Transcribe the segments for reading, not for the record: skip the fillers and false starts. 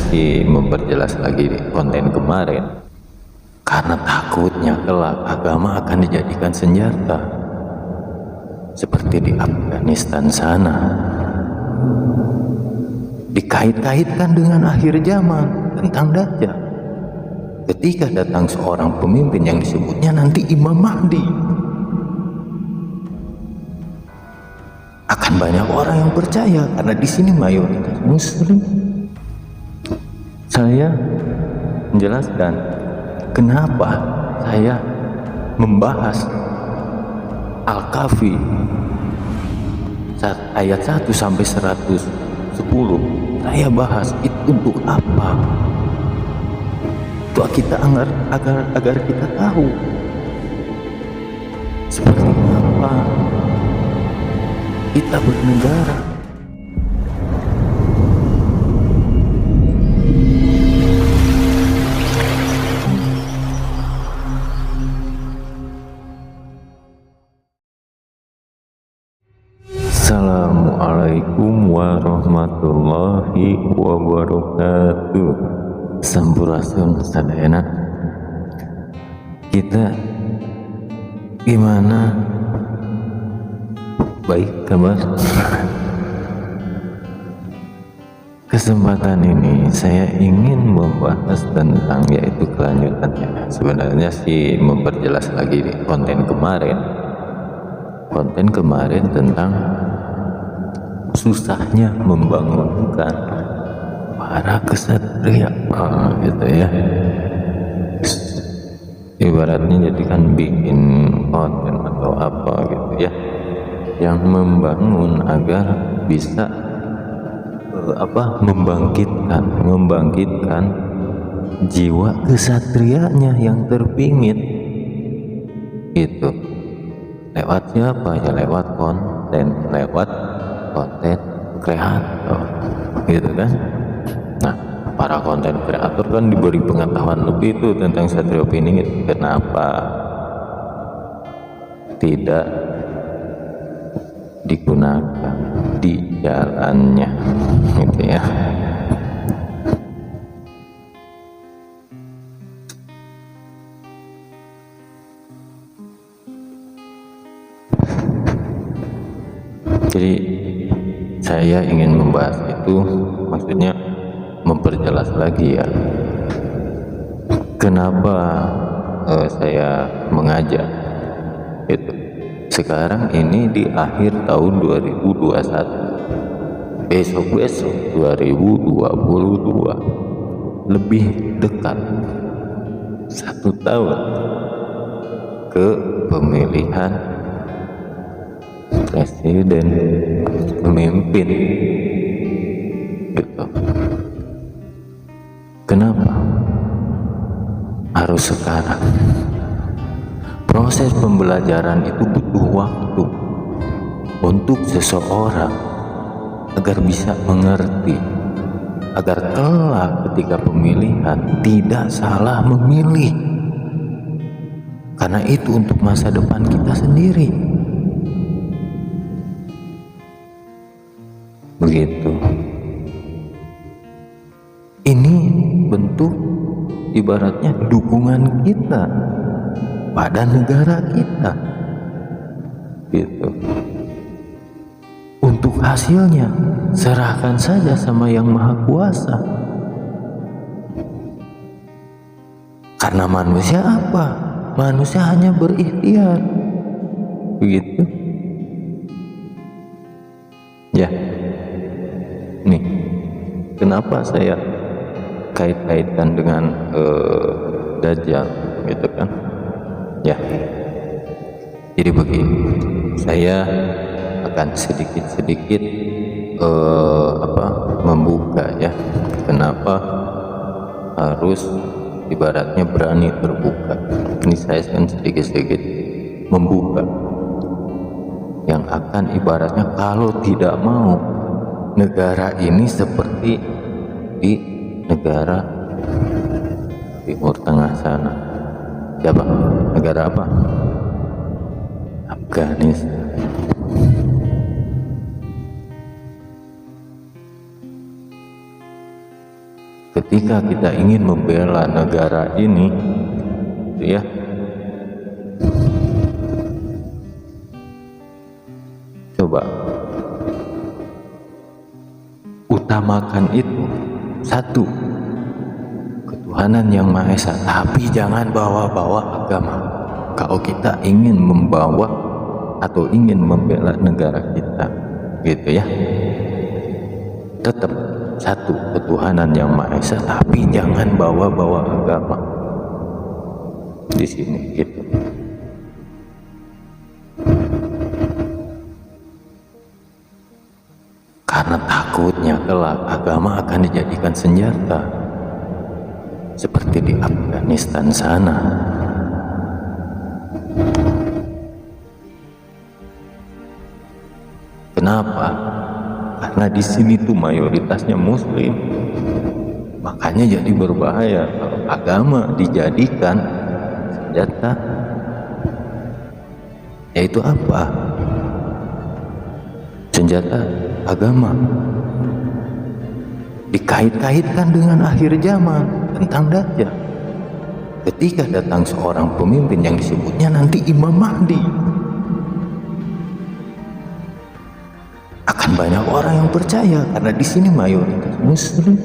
sih memperjelas lagi konten kemarin karena takutnya kelak agama akan dijadikan senjata seperti di Afghanistan sana, dikait-kaitkan dengan akhir zaman tentang Dajjal. Ketika datang seorang pemimpin yang disebutnya nanti Imam Mahdi, akan banyak orang yang percaya karena di sini mayoritas Muslim. Saya menjelaskan kenapa saya membahas Al-Kahfi ayat 1 sampai 110. Saya bahas itu untuk apa? Itu kita agar kita tahu seperti apa kita bernegara. Assalamualaikum warahmatullahi wabarakatuh. Sampurasun sadayana. Kita gimana? Baik kabar. Kesempatan ini saya ingin membahas tentang yaitu kelanjutannya. Sebenarnya sih memperjelas lagi konten kemarin tentang susahnya membangunkan para kesatria, gitu ya. Ibaratnya jadi kan bikin konten atau apa gitu ya, yang membangun agar bisa membangkitkan jiwa kesatrianya yang terpingit itu. Lewat siapa? Ya lewat konten kreator gitu kan. Nah, para konten kreator kan diberi pengetahuan lebih itu tentang satria piningit. Kenapa tidak digunakan di jalannya gitu ya. Jadi saya ingin membahas itu, maksudnya memperjelas lagi ya, kenapa saya mengajak itu. Sekarang ini di akhir tahun 2021, besok 2022, lebih dekat 1 tahun ke pemilihan presiden, pemimpin gitu. Kenapa harus sekarang? Proses pembelajaran itu butuh waktu untuk seseorang agar bisa mengerti, agar kelak ketika pemilihan tidak salah memilih, karena itu untuk masa depan kita sendiri. Begitu. Ini bentuk ibaratnya dukungan kita pada negara kita gitu. Untuk hasilnya serahkan saja sama Yang Maha Kuasa. Karena manusia apa? Manusia hanya berikhtiar. Begitu. Ya. Nih, kenapa saya kait-kaitkan dengan Dajjal gitu kan ya. Jadi begini, saya akan sedikit membuka ya, kenapa harus ibaratnya berani terbuka. Ini saya akan sedikit membuka yang akan ibaratnya kalau tidak mau negara ini seperti di negara Timur Tengah sana. Siapa? Negara apa? Afghanistan. ketika kita ingin membela negara ini, gitu ya, coba utamakan itu satu, ketuhanan yang Maha Esa, tapi jangan bawa-bawa agama. Kalau kita ingin membawa atau ingin membela negara kita, gitu ya, tetap satu, ketuhanan yang Maha Esa, tapi jangan bawa-bawa agama di sini, gitu. Karena takutnya kelak agama akan dijadikan senjata seperti di Afghanistan sana. Kenapa? Karena di sini tuh mayoritasnya Muslim, makanya jadi berbahaya kalau agama dijadikan senjata. Yaitu apa? Senjata agama dikait-kaitkan dengan akhir zaman tentang Dajjal. Ketika datang seorang pemimpin yang disebutnya nanti Imam Mahdi, akan banyak orang yang percaya karena di sini mayoritas Muslim.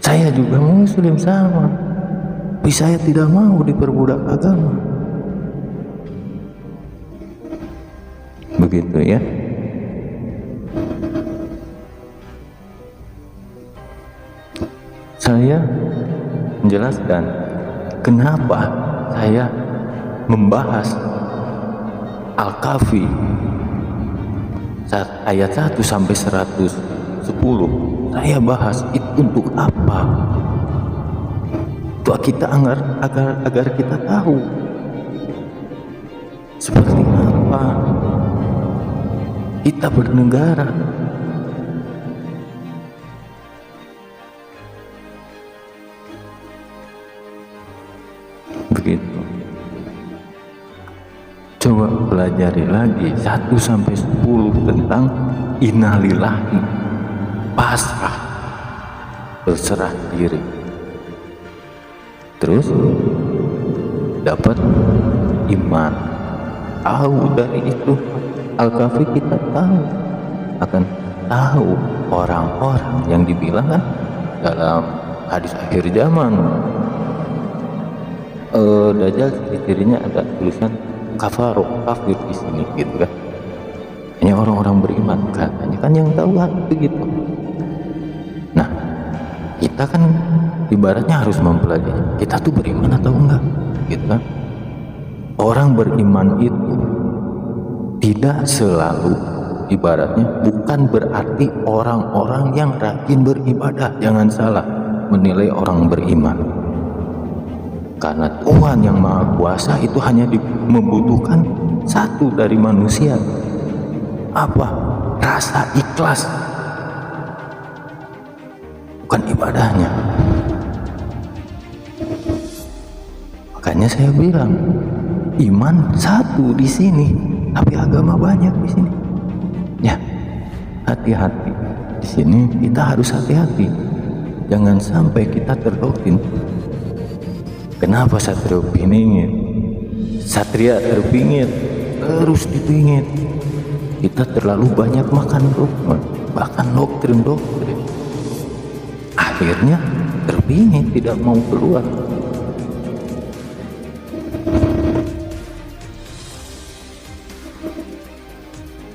Saya juga Muslim sama, tapi saya tidak mau diperbudak agama. Begitu ya. Saya menjelaskan kenapa saya membahas Al-Kahfi ayat 1 sampai 110. Saya bahas itu untuk apa? Untuk kita agar kita tahu seperti apa kita bernegara. Begitu. Coba pelajari lagi 1 sampai 10 tentang innalillahi, pasrah, berserah diri. Terus dapat iman. Tahu dari itu Al-Kahfi kita akan tahu orang-orang yang dibilang kan dalam hadis akhir zaman, Dajjal ciri-cirinya ada tulisan kafir di sini, gitu kan. Hanya orang-orang beriman katanya kan yang tahu kan begitu. Nah, kita kan ibaratnya harus mempelajari kita tuh beriman atau enggak, gitu kan. Orang beriman itu tidak selalu, ibaratnya bukan berarti orang-orang yang rajin beribadah. Jangan salah menilai orang beriman, karena Tuhan yang Maha Kuasa itu hanya membutuhkan satu dari manusia. Apa? Rasa ikhlas, bukan ibadahnya. Makanya saya bilang iman satu di sini, tapi agama banyak di sini. Ya, hati-hati di sini. Kita harus hati-hati, jangan sampai kita terdoktrin. Kenapa satria piningit? Satria terpingit, terus dipingit. Kita terlalu banyak makan dogma, bahkan doktrin. Akhirnya terpingit, tidak mau keluar.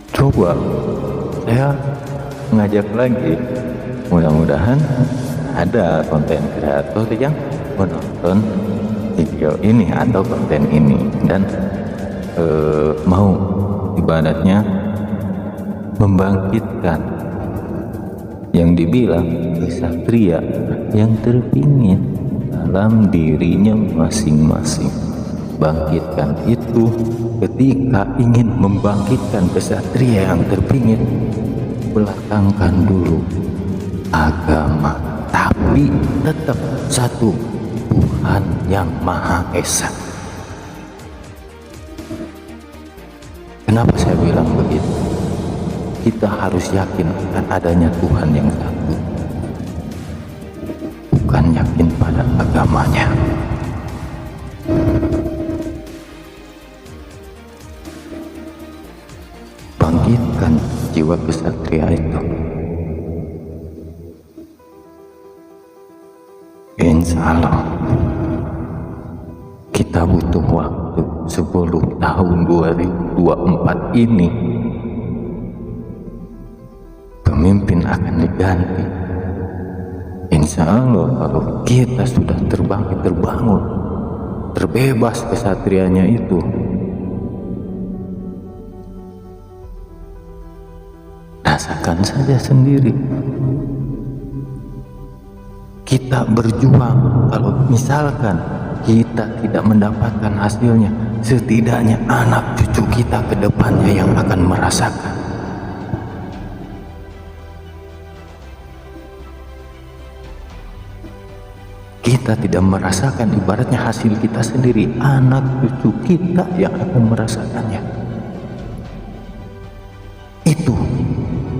Coba saya mengajak lagi, mudah-mudahan ada konten kreator yang menonton video ini atau konten ini dan mau ibaratnya membangkitkan yang dibilang kesatria yang terpingin dalam dirinya masing-masing. Bangkitkan itu ketika ingin membangkitkan kesatria yang terpingin, belakangkan dulu agama, tapi tetap satu, Tuhan yang Maha Esa. Kenapa saya bilang begitu? kita harus yakin akan adanya Tuhan yang satu, bukan yakin pada agamanya. Bangkitkan jiwa kesatria itu. Insya Allah kita butuh waktu 10 tahun 2024 ini. Pemimpin akan diganti. Insya Allah kalau kita sudah terbangun, terbebas kesatrianya itu, rasakan saja sendiri. Kita berjuang, kalau misalkan kita tidak mendapatkan hasilnya, setidaknya anak cucu kita ke depannya yang akan merasakan. Kita tidak merasakan, ibaratnya hasil kita sendiri, anak cucu kita yang akan merasakannya. Itu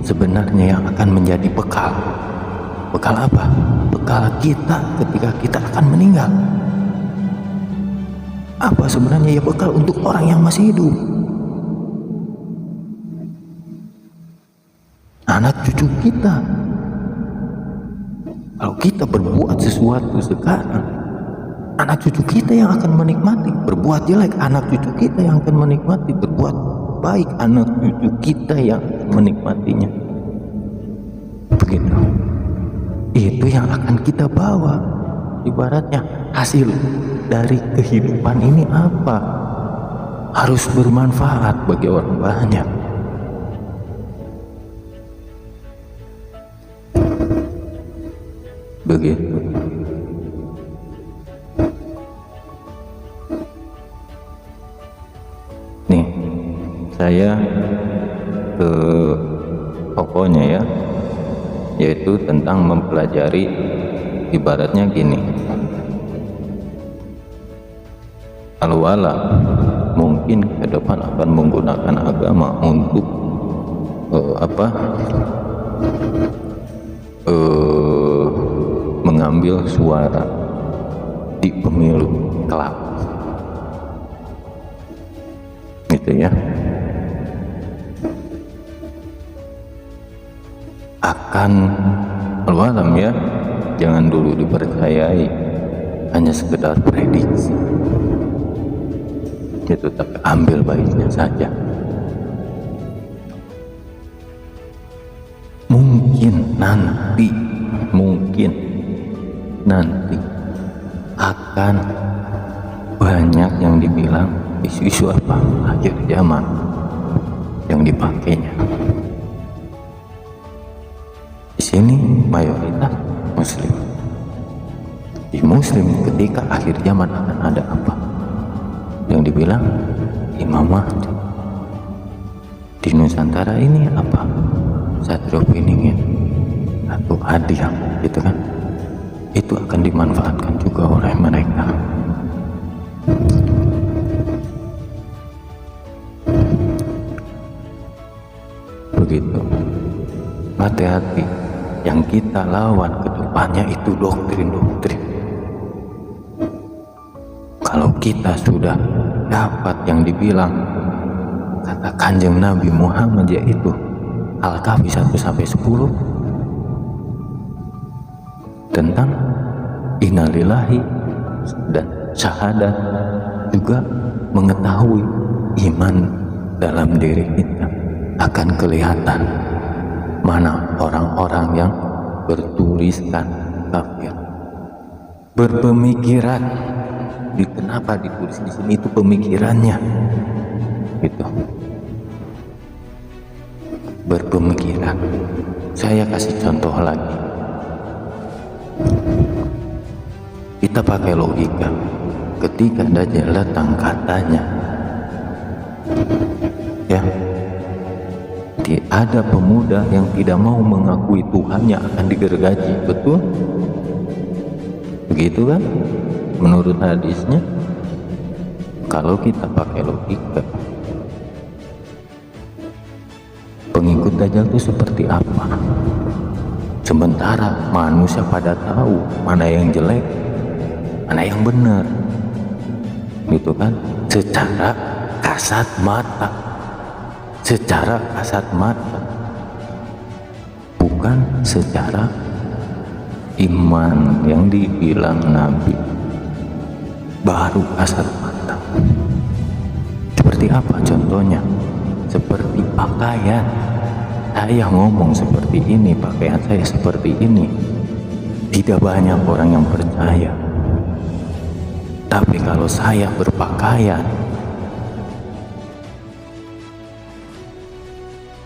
sebenarnya yang akan menjadi bekal. Bekal apa? Bekal kita ketika kita akan meninggal. Apa sebenarnya? Ya bekal untuk orang yang masih hidup. Anak cucu kita. Kalau kita berbuat sesuatu sekarang, anak cucu kita yang akan menikmati. Berbuat jelek, anak cucu kita yang akan menikmati. Berbuat baik, anak cucu kita yang menikmatinya. Begitu. Itu yang akan kita bawa. Ibaratnya hasil dari kehidupan ini apa? Harus bermanfaat bagi orang banyak. Begitu. Nih, saya ke tokonya ya, yaitu tentang mempelajari, ibaratnya gini, al-wala mungkin ke depan akan menggunakan agama untuk mengambil suara di pemilu kelak, gitu ya. Akan al-walam ya, jangan dulu dipercayai hanya sekedar prediksi itu, tapi ambil baiknya saja. Mungkin nanti akan banyak yang dibilang isu-isu apa akhir zaman yang dipakainya. Di sini mayoritas muslim. Di muslim ketika akhir zaman akan ada apa? Yang dibilang Imam Mahdi. Di Nusantara ini apa? Satrio Piningin atau Adiang, gitu kan? Itu akan dimanfaatkan juga oleh mereka. Begitu. Hati-hati, yang kita lawan ke depannya itu doktrin-doktrin. Kalau kita sudah dapat yang dibilang kata Kanjeng Nabi Muhammad, yaitu Al-Kahfi 1-10 tentang innalillahi dan syahadat, juga mengetahui iman dalam diri kita, akan kelihatan mana orang-orang yang bertuliskan kafir, berpemikiran. Kenapa ditulis di sini itu pemikirannya, gitu. Berpemikiran. Saya kasih contoh lagi. Kita pakai logika. Ketika Dajjal datang, katanya ya, ada pemuda yang tidak mau mengakui Tuhannya akan digergaji. Betul? Begitu kan? Menurut hadisnya. Kalau kita pakai logika, pengikut Dajjal itu seperti apa. Sementara manusia pada tahu mana yang jelek, mana yang benar, gitu kan, secara kasat mata, bukan secara iman yang dibilang Nabi, baru kasat mata. Seperti apa contohnya? Seperti pakaian. Saya ngomong seperti ini, pakaian saya seperti ini, tidak banyak orang yang percaya. Tapi kalau saya berpakaian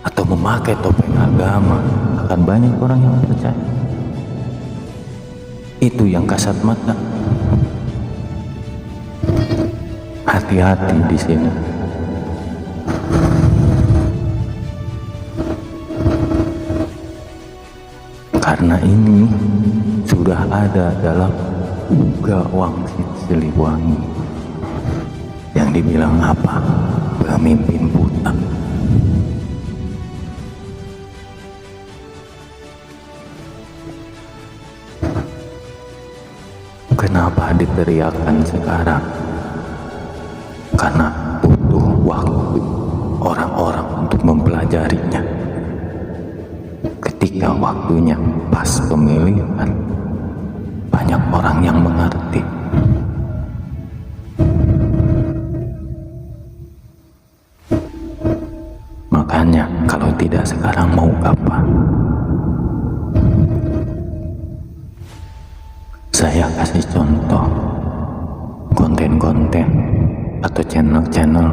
atau memakai topeng agama, akan banyak orang yang percaya. Itu yang kasat mata. Hati-hati di sini. Karena ini sudah ada dalam Uga Wangsit Siliwangi yang dibilang apa? Pemimpin buta. Kenapa diteriakan sekarang? Karena butuh waktu orang-orang untuk mempelajarinya. Ketika waktunya pas pemilihan, banyak orang yang mengerti. Makanya kalau tidak sekarang mau kapan? Saya kasih contoh konten-konten atau channel-channel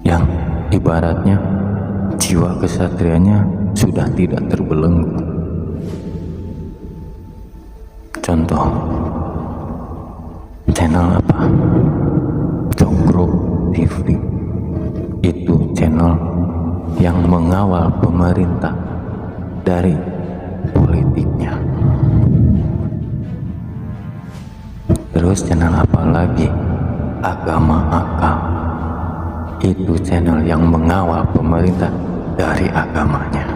yang ibaratnya jiwa kesatrianya sudah tidak terbelenggu. Contoh channel apa? Cokro TV. Itu channel yang mengawal pemerintah dari politiknya. Terus channel apa lagi? Agama Akal. Itu channel yang mengawal pemerintah dari agamanya.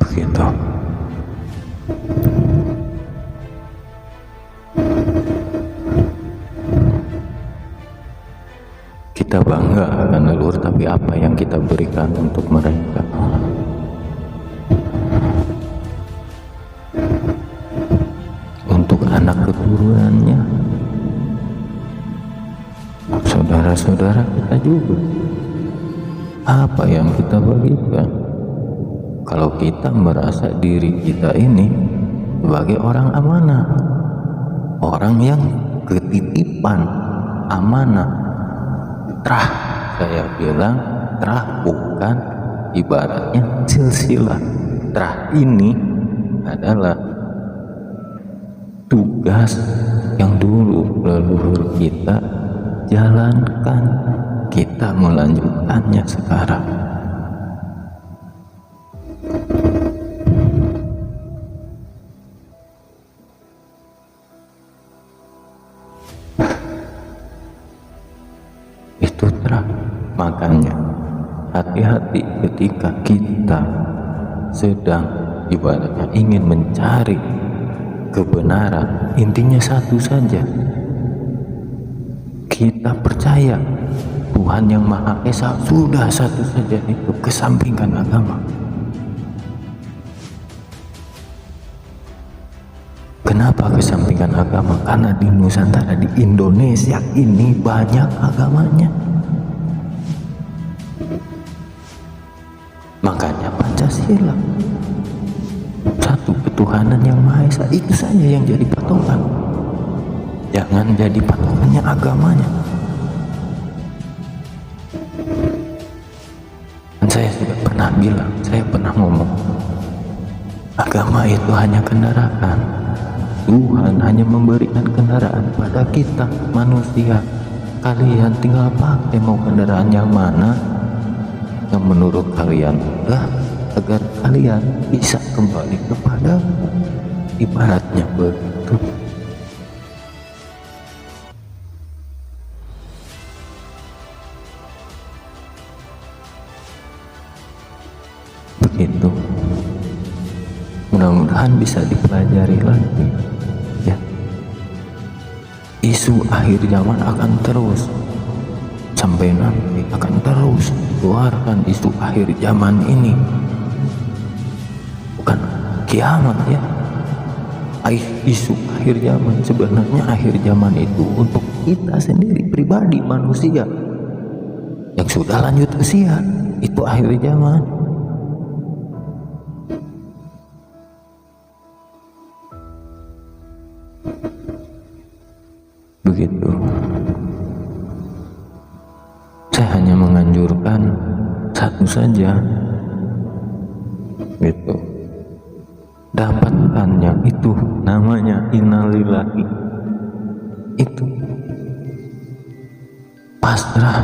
Begitu. Kita bangga akan leluhur, tapi apa yang kita berikan untuk mereka? Untuk anak keturunannya, saudara-saudara kita juga, apa yang kita bagikan? Kalau kita merasa diri kita ini sebagai orang amanah, orang yang ketitipan amanah, terah, saya bilang terah bukan ibaratnya silsilah. Terah ini adalah tugas yang dulu leluhur kita jalankan, kita melanjutkannya sekarang. Itu terang. Makanya hati-hati ketika kita sedang ibaratnya ingin mencari kebenaran. Intinya satu saja, kita percaya Tuhan yang Maha Esa, sudah satu saja itu. Kesampingkan agama. Kenapa kesampingkan agama? Karena di Nusantara, di Indonesia ini banyak agamanya. Makanya Pancasila, satu ketuhanan yang Maha Esa, itu saja yang jadi patokan. Jangan jadi patokannya agamanya. Dan saya sudah pernah bilang, saya pernah ngomong, agama itu hanya kendaraan. Tuhan hanya memberikan kendaraan pada kita manusia. Kalian tinggal pakai mau kendaraan yang mana yang menurut kalian mudah, agar kalian bisa kembali kepada ibaratnya begitu. itu mudah-mudahan bisa dipelajari lagi ya. Isu akhir zaman akan terus sampai nanti, akan terus keluarkan isu akhir zaman ini, bukan kiamat ya. Isu akhir zaman, sebenarnya akhir zaman itu untuk kita sendiri pribadi manusia yang sudah lanjut usia, itu akhir zaman. Begitu. Saya hanya menganjurkan satu saja, gitu. Dapatkannya itu namanya innalillahi, itu pasrah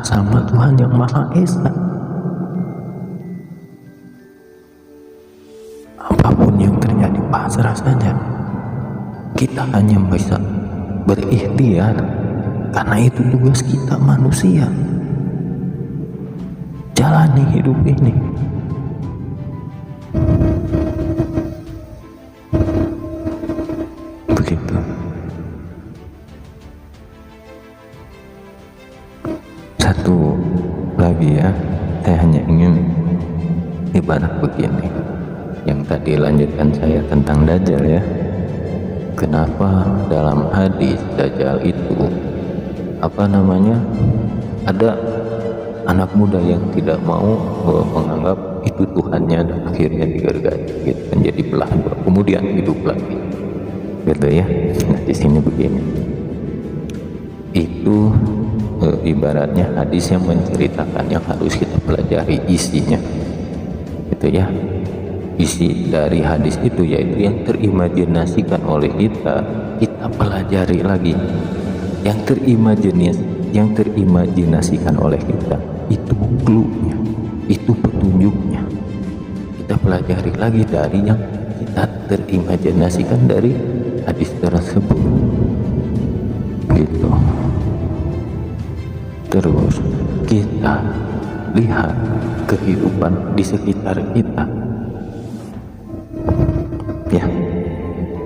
sama Tuhan yang Maha Esa. Apapun yang terjadi pasrah saja. Kita hanya bisa berikhtiar karena itu tugas kita manusia. Jalani hidup ini. Begitu. Satu lagi ya, saya hanya ingin ibarat begini, yang tadi lanjutkan saya tentang Dajjal ya. Kenapa dalam hadis Dajjal itu ada anak muda yang tidak mau menganggap itu Tuhannya dan akhirnya digergaji gitu, menjadi belah dua, kemudian hidup lagi gitu ya. Nah di sini begini, itu ibaratnya hadis yang menceritakan yang harus kita pelajari isinya gitu ya. Isi dari hadis itu yaitu yang terimajinasikan oleh kita pelajari lagi. Yang terimajinasikan oleh kita itu clue-nya, itu petunjuknya. Kita pelajari lagi dari yang kita terimajinasikan dari hadis tersebut gitu. Terus kita lihat kehidupan di sekitar kita ya,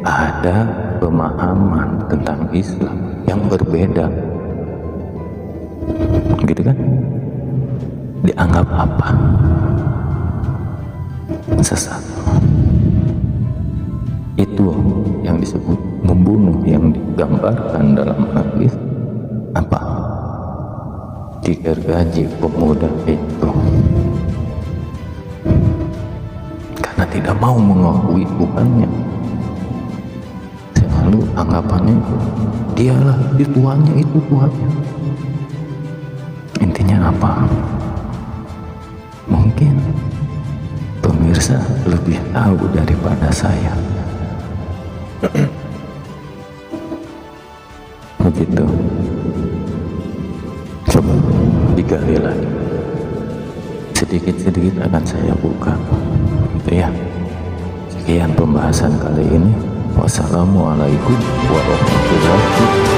ada pemahaman tentang Islam yang berbeda gitu kan, dianggap apa? Sesat. Itu yang disebut membunuh, yang digambarkan dalam hadis apa? Digergaji pemuda itu karena tidak mau mengakui Tuhannya. Selalu anggapannya dialah di Tuhannya, itu Tuhannya. Intinya apa? Mungkin pemirsa lebih tahu daripada saya. Begitu. Coba digali lagi. Sedikit-sedikit akan saya buka. Gitu ya. Sekian pembahasan kali ini. Wassalamualaikum warahmatullahi wabarakatuh.